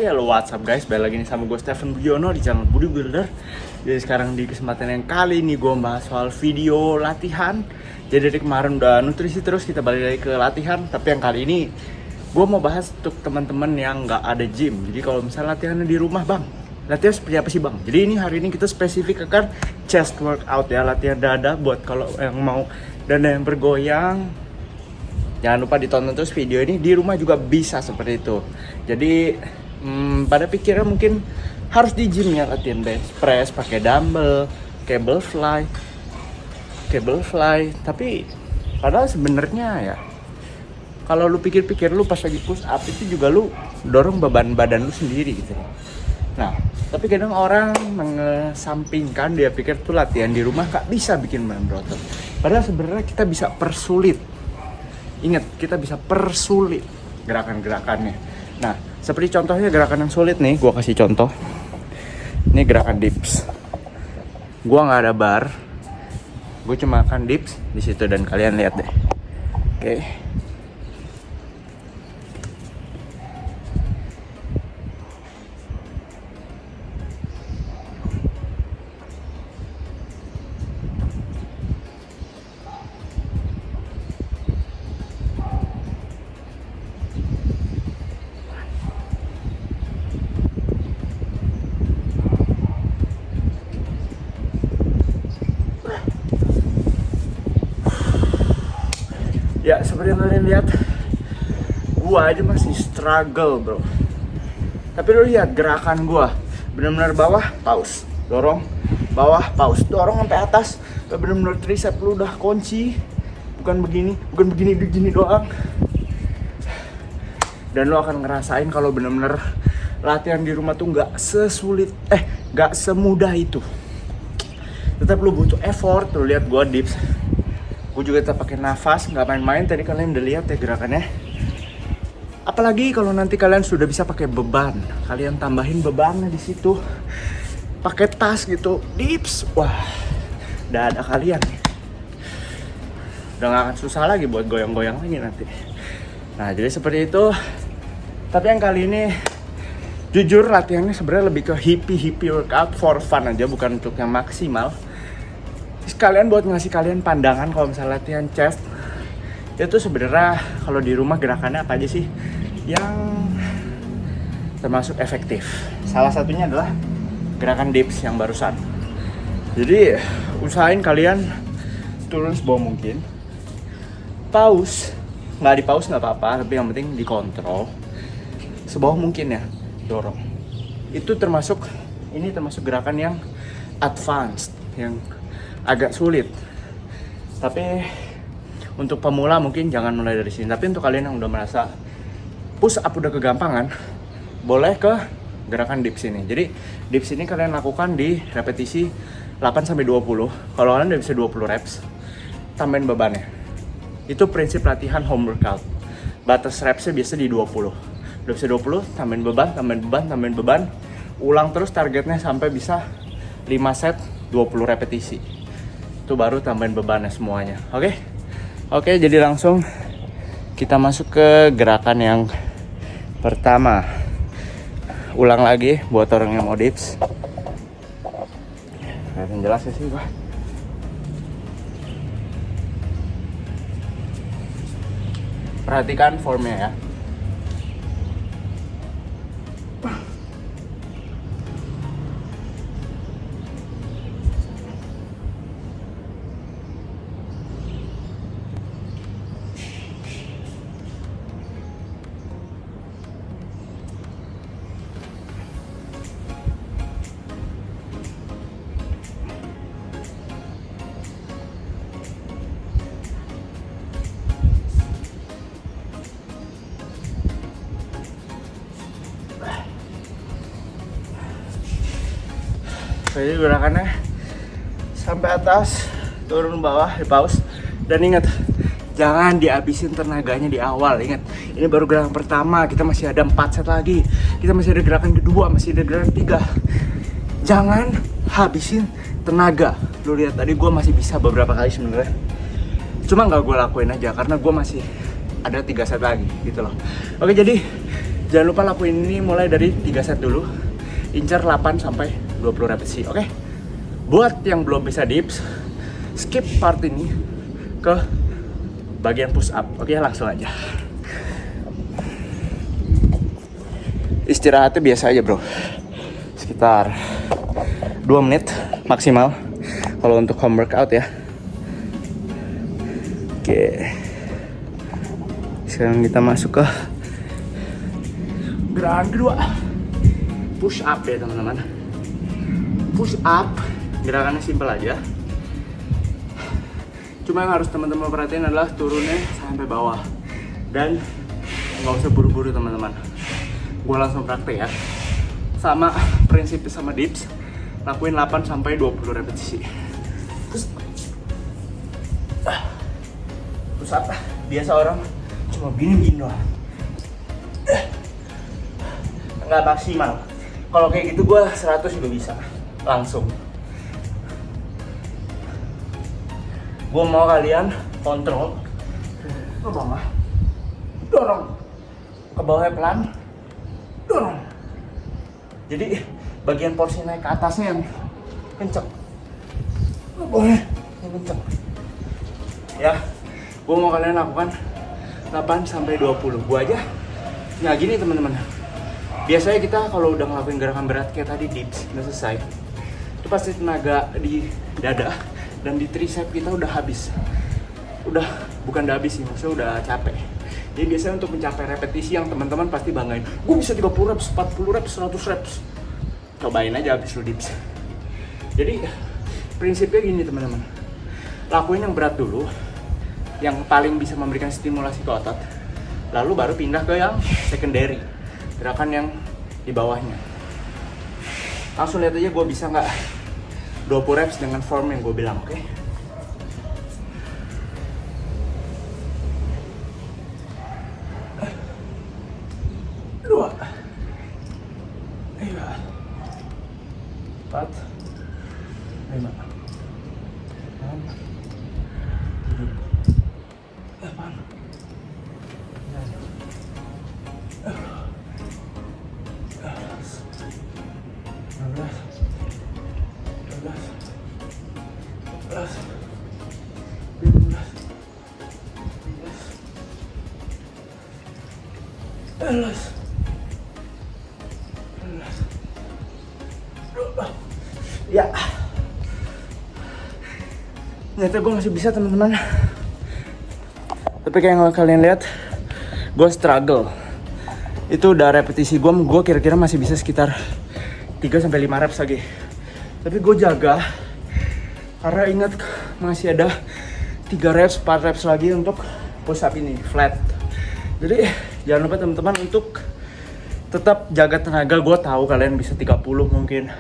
Oke, halo WhatsApp guys, balik lagi nih sama gue Stephen Budiono di channel Budi Builder. Jadi sekarang di kesempatan yang kali ini gue bahas soal video latihan. Jadi dari kemarin udah nutrisi, terus kita balik lagi ke latihan. Tapi yang kali ini gue mau bahas untuk teman-teman yang nggak ada gym. Jadi kalau misalnya latihannya di rumah bang, latihan seperti apa sih bang? Jadi ini hari ini kita spesifik akan chest workout ya, latihan dada buat kalau yang mau dada yang bergoyang. Jangan lupa ditonton terus video ini, di rumah juga bisa seperti itu. Jadi pada pikirnya mungkin harus di gym ya latihan bench press pakai dumbbell, cable fly. Tapi padahal sebenarnya ya kalau lu pikir-pikir, lu pas lagi push up itu juga lu dorong beban badan lu sendiri gitu. Nah, tapi kadang orang mengesampingkan, dia pikir tuh latihan di rumah gak bisa bikin badan berotot. Padahal sebenarnya kita bisa persulit. Ingat, kita bisa persulit gerakan-gerakannya. Nah, seperti contohnya gerakan yang sulit nih, gue kasih contoh. Ini gerakan dips. Gue nggak ada bar, gue cuma akan dips di situ dan kalian lihat deh. Oke. Ya seperti yang kalian lihat, gua aja masih struggle bro. Tapi lu lihat gerakan gua, benar-benar bawah pause, dorong, bawah pause, dorong sampai atas. Benar-benar tricep lu udah kunci. Bukan begini doang. Dan lu akan ngerasain kalau benar-benar latihan di rumah tuh nggak semudah itu. Tetap lu butuh effort. Lu lihat gua dips, gue juga tetap pakai nafas, nggak main-main. Tadi kalian udah lihat ya gerakannya. Apalagi kalau nanti kalian sudah bisa pakai beban, kalian tambahin bebannya di situ, pakai tas gitu, dips, wah, udah ada kalian. Udah nggak akan susah lagi buat goyang-goyang lagi nanti. Nah jadi seperti itu. Tapi yang kali ini, jujur latihannya sebenarnya lebih ke hippie workout for fun aja, bukan untuk yang maksimal. Sekalian buat ngasih kalian pandangan kalau misalnya latihan chest itu sebenarnya kalau di rumah gerakannya apa aja sih yang termasuk efektif. Salah satunya adalah gerakan dips yang barusan. Jadi usahain kalian turun sebawah mungkin, pause, nggak di pause nggak apa-apa, tapi yang penting dikontrol sebawah mungkin ya, dorong. Itu termasuk gerakan yang advanced, yang agak sulit. Tapi untuk pemula mungkin jangan mulai dari sini. Tapi untuk kalian yang udah merasa push up udah kegampangan, boleh ke gerakan dips ini. Jadi dips ini kalian lakukan di repetisi 8-20. Kalau kalian udah bisa 20 reps, tambahin bebannya. Itu prinsip latihan home workout. Batas repsnya biasa di 20. Udah bisa 20, tambahin beban. Ulang terus targetnya sampai bisa 5 set 20 repetisi. Itu baru tambahin bebannya semuanya. Oke, jadi langsung kita masuk ke gerakan yang pertama. Ulang lagi buat orang yang mau dips. Kelihatan jelas ya sih gua. Perhatikan formnya ya. Jadi gerakannya sampai atas, turun bawah, di pause. Dan ingat, jangan dihabisin tenaganya di awal. Ingat, ini baru gerakan pertama, kita masih ada 4 set lagi. Kita masih ada gerakan kedua, masih ada gerakan 3. Jangan habisin tenaga. Lu lihat tadi gue masih bisa beberapa kali sebenarnya. Cuma nggak gue lakuin aja karena gue masih ada 3 set lagi gitu loh. Oke, jadi Jangan lupa lakuin ini mulai dari 3 set dulu. Incar 8 sampai 20 repetisi, oke? Buat yang belum bisa dips, skip part ini ke bagian push up. Oke, langsung aja. Istirahatnya biasa aja, bro. Sekitar 2 menit maksimal kalau untuk home workout ya. Oke. Sekarang kita masuk ke gerakan kedua. Push up ya teman-teman. Push up, gerakannya simpel aja. Cuma yang harus teman-teman perhatiin adalah turunnya sampai bawah. Dan nggak usah buru-buru teman-teman. Gue langsung praktek ya. Sama prinsipnya sama dips. Lakuin 8 sampai 20 repetisi. Push up. Biasa orang cuma gini doang. Nggak maksimal. Kalau kayak gitu gue 100 juga bisa langsung. Gue mau kalian kontrol ke bawah, dorong ke bawah pelan, dorong. Jadi bagian porsi naik ke atasnya yang kenceng, ke bawah yang kenceng. Ya, gue mau kalian lakukan 8 sampai 20. Gue aja nggak gini teman-teman. Biasanya kita kalau udah ngelakuin gerakan berat kayak tadi dips udah selesai, itu pasti tenaga di dada dan di tricep kita udah habis. Udah bukan udah habis sih, maksudnya udah capek. Jadi biasanya untuk mencapai repetisi yang teman-teman pasti banggain, gue bisa 30 reps, 40 reps, 100 reps. Cobain aja habis lu dips. Jadi prinsipnya gini teman-teman, lakuin yang berat dulu, yang paling bisa memberikan stimulasi ke otot, lalu baru pindah ke yang secondary, gerakan yang di bawahnya. Langsung lihat aja gue bisa nggak 20 reps dengan form yang gue bilang, oke? Dua, 3, 4, 5, 6, 7, 8, 11, ya, ternyata gue masih bisa teman-teman. Tapi kayak yang kalian lihat, gue struggle. Itu udah repetisi gue kira-kira masih bisa sekitar 3-5 reps lagi. Tapi gue jaga karena ingat masih ada 3 reps, 4 reps lagi untuk push up ini flat. Jadi jangan lupa teman-teman untuk tetap jaga tenaga. Gue tahu kalian bisa 30 mungkin,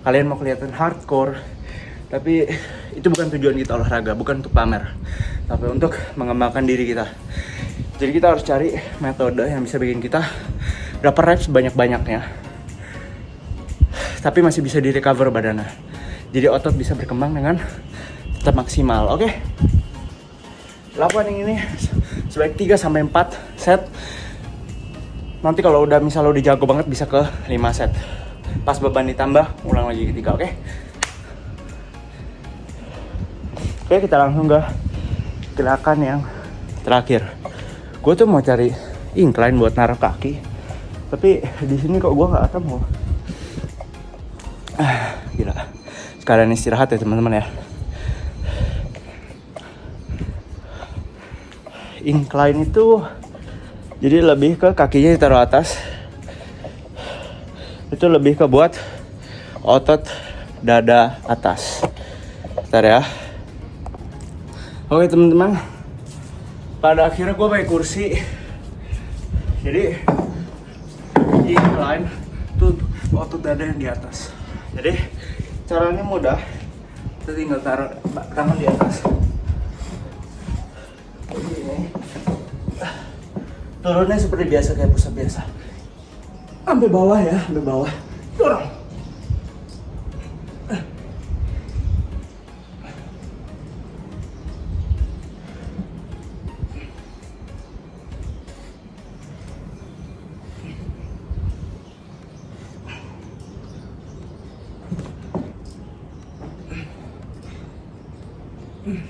kalian mau kelihatan hardcore, tapi itu bukan tujuan kita olahraga, bukan untuk pamer, tapi untuk mengembangkan diri kita. Jadi kita harus cari metode yang bisa bikin kita berapa reps banyak-banyaknya, tapi masih bisa di recover badannya. Jadi otot bisa berkembang dengan tetap maksimal, oke? Lakukan yang ini sebaik 3-4 set. Nanti kalau udah misalnya udah jago banget bisa ke 5 set. Pas beban ditambah, ulang lagi ketiga, oke? Oke, kita langsung ke gerakan yang terakhir. Gue tuh mau cari incline buat naruh kaki, tapi di sini kok gue nggak ketemu. Gila. Sekalian istirahat ya teman-teman ya. Incline itu jadi lebih ke kakinya ditaruh atas. Itu lebih ke buat otot dada atas. Bentar ya. Oke teman-teman, pada akhirnya gue pakai kursi. Jadi incline tuh otot dada yang di atas. Jadi caranya mudah, kita tinggal taruh tangan di atas. Begini. Turunnya seperti biasa, kayak push up biasa. Sampai bawah ya, sampai bawah. Dorong. Oke.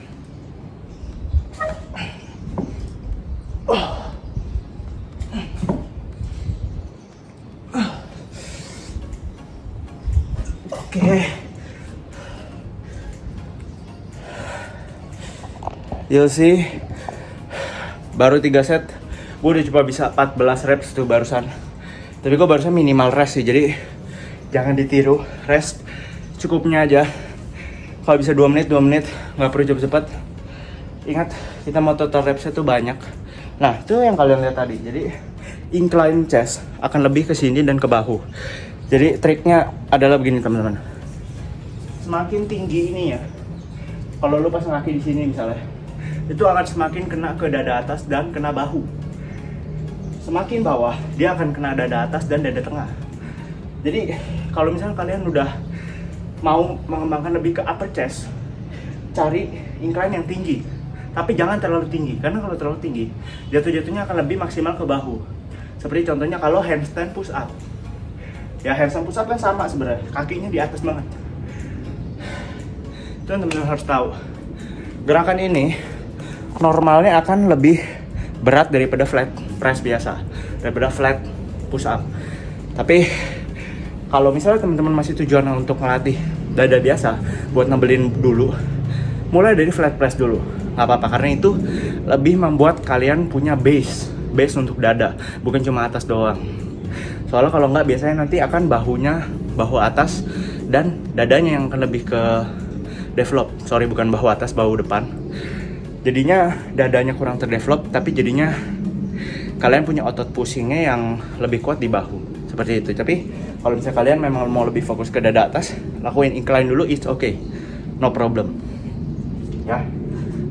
You'll see. Baru 3 set. Gue udah coba bisa 14 reps tuh barusan. Tapi gue barusan minimal rest sih. Jadi jangan ditiru. Rest cukupnya aja. Kalau bisa 2 menit, 2 menit. Gak perlu cepet-cepet. Ingat, kita mau total repsnya tuh banyak. Nah, itu yang kalian lihat tadi. Jadi incline chest akan lebih ke sini dan ke bahu. Jadi triknya adalah begini teman-teman. Semakin tinggi ini ya, kalau lu pasang kaki di sini misalnya, itu akan semakin kena ke dada atas dan kena bahu. Semakin bawah, dia akan kena dada atas dan dada tengah. Jadi kalau misalnya kalian udah mau mengembangkan lebih ke upper chest, cari incline yang tinggi. Tapi jangan terlalu tinggi, karena kalau terlalu tinggi, jatuh-jatuhnya akan lebih maksimal ke bahu. Seperti contohnya kalau handstand push up. Ya handstand push up kan sama sebenarnya, kakinya di atas banget. Itu teman-teman harus tahu. Gerakan ini normalnya akan lebih berat daripada flat press biasa, daripada flat push up. Tapi kalau misalnya teman-teman masih tujuan untuk melatih dada biasa, buat nebelin dulu, mulai dari flat press dulu. Gak apa-apa, karena itu lebih membuat kalian punya base untuk dada, bukan cuma atas doang. Soalnya kalau nggak, biasanya nanti akan bahu atas dan dadanya yang akan lebih ke develop. Sorry, bukan bahu atas, bahu depan. Jadinya dadanya kurang terdevelop, tapi jadinya kalian punya otot pushingnya yang lebih kuat di bahu. Seperti itu. Tapi kalau misalnya kalian memang mau lebih fokus ke dada atas, lakuin incline dulu, it's okay, no problem. Ya,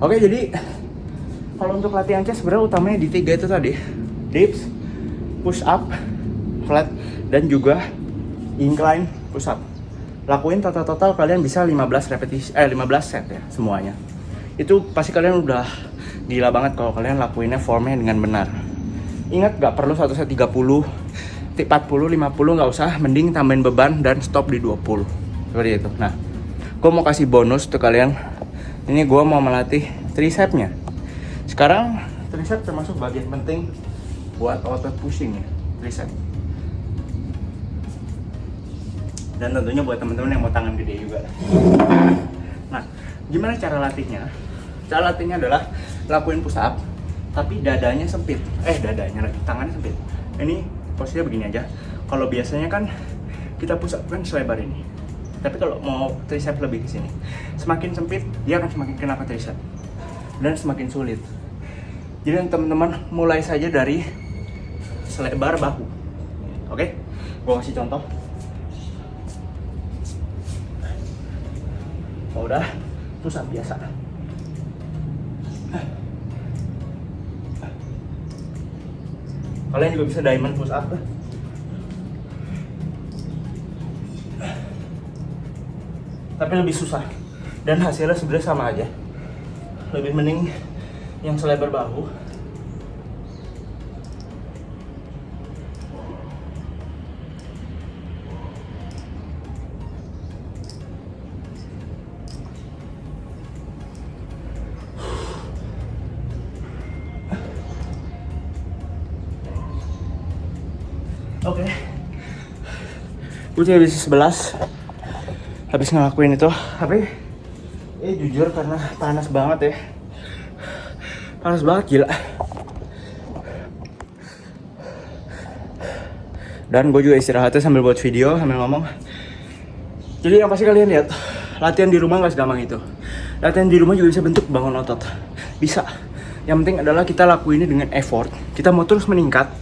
oke. Jadi kalau untuk latihan chest sebenarnya utamanya di 3 itu tadi: dips, push up, flat, dan juga incline push up. Lakuin total kalian bisa 15 set ya semuanya. Itu pasti kalian udah gila banget kalau kalian lakuinnya formnya dengan benar. Ingat, gak perlu satu set 30, 40, 50, gak usah. Mending tambahin beban dan stop di 20. Seperti itu. Nah, gue mau kasih bonus tuh kalian. Ini gue mau melatih tricepnya. Sekarang tricep termasuk bagian penting buat otot pushing ya, tricep. Dan tentunya buat teman-teman yang mau tangan gede juga. Nah, gimana cara latihnya? Cara latihnya adalah lakuin push up, tapi dadanya sempit. Tangannya sempit. Ini posisinya begini aja. Kalau biasanya kan kita push up kan selebar ini. Tapi kalau mau tricep lebih ke sini, semakin sempit dia akan semakin kena ke tricep dan semakin sulit. Jadi teman-teman mulai saja dari selebar bahu. Oke? Gua kasih contoh. Oh, udah, push up biasa. Kalian juga bisa diamond push up. Tapi lebih susah. Dan hasilnya sebenarnya sama aja. Lebih mending yang selebar bahu. Oke. Gue cuma bisa 11 habis ngelakuin itu. Tapi jujur karena panas banget ya. Panas banget, gila. Dan gue juga istirahatnya sambil buat video, sambil ngomong. Jadi yang pasti kalian lihat, latihan di rumah gak segampang itu. Latihan di rumah juga bisa bentuk bangun otot. Bisa. Yang penting adalah kita lakuinnya dengan effort. Kita mau terus meningkat.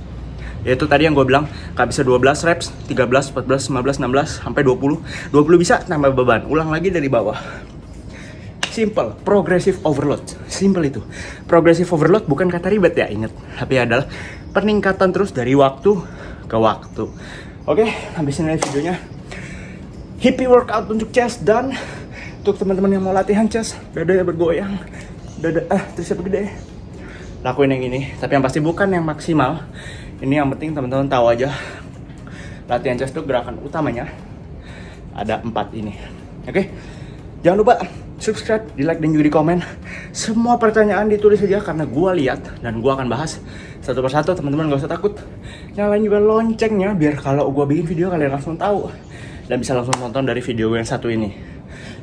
Yaitu tadi yang gue bilang, gak bisa 12 reps, 13, 14, 15, 16, sampai 20. 20 bisa, tambah beban. Ulang lagi dari bawah. Simple, progressive overload. Simple itu. Progressive overload bukan kata ribet ya, inget. Tapi adalah peningkatan terus dari waktu ke waktu. Oke, habisin aja videonya. Hippie workout untuk chest, dan untuk teman-teman yang mau latihan chest, dadanya bergoyang, tricep gede, lakuin yang ini. Tapi yang pasti bukan yang maksimal. Ini yang penting teman-teman tahu aja. Latihan chest itu gerakan utamanya ada 4 ini. Oke, jangan lupa subscribe, di like, dan juga di komen. Semua pertanyaan ditulis aja karena gue lihat dan gue akan bahas satu persatu. Teman-teman gak usah takut. Nyalain juga loncengnya biar kalau gue bikin video kalian langsung tahu dan bisa langsung nonton dari video gue yang satu ini.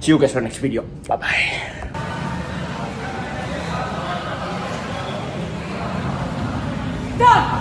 See you guys for next video. Bye bye. Done!